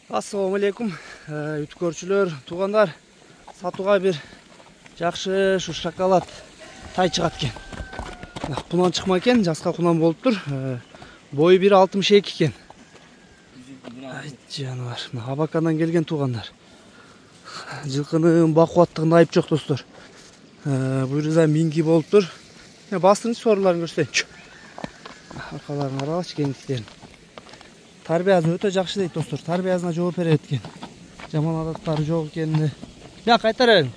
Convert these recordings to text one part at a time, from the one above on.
Assalamu alaikum. Ütkörчүлөр, туугандар. Сатууга бир жакшы ушу шоколад тай чыгат экен. Кунан чыкма экен, жаска кунан болуптур. Бою 1,62 экен. Жаныбар. Абакандан келген туугандар. Жылкынын бакубаттыгында айып жок достор. Бул жерде минги болуптур. Бастырынчы сорларын көрсөтчү. Аркаларын карагычы кеңдиктерин. Тарбиясы өтө жакшы дейт достор. Тарбиясына жооп берет экен. Жаман адаттары жок экенин. Я кайтарайын.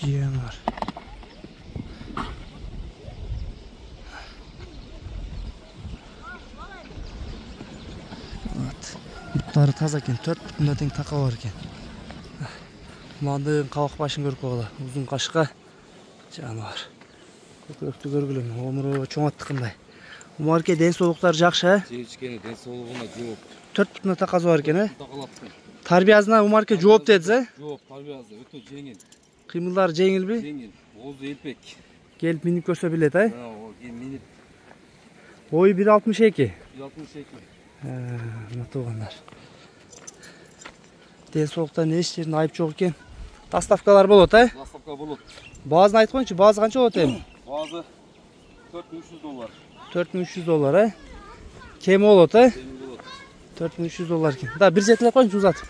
Жанар. Буттары таза экен. 4 бүтүндө тең така бар экен. Мандын кабак башын көрүп койгула. Узун кашка жанар. Көкүрөктү көргүлө. Омуру чоңаттыкындай. Умарке ден соолуктары жакшы, Жешкени ден соолугуна жооп. 4 бүтүндө такасы бар экен, Тарбиясына Умарке жооп дедиз, Жооп, тарбиясы өтө жеңил. Кыймылдары жеңилби? Жеңил. Оозу элпек. Келип минип көрсө билет, Минип Бою 1,62. 1,62. Туугандар. Ден соолуктан эч жерин айып жок экен. Доставкалар болот, Доставка болот. Баазын айтып коюңчу, баазы канча болот эми? Баазы $4,300. $4,300, Кем болот, Жеңил болот. $4,300 экен. Да, бир жетелеп коюңчу узатып.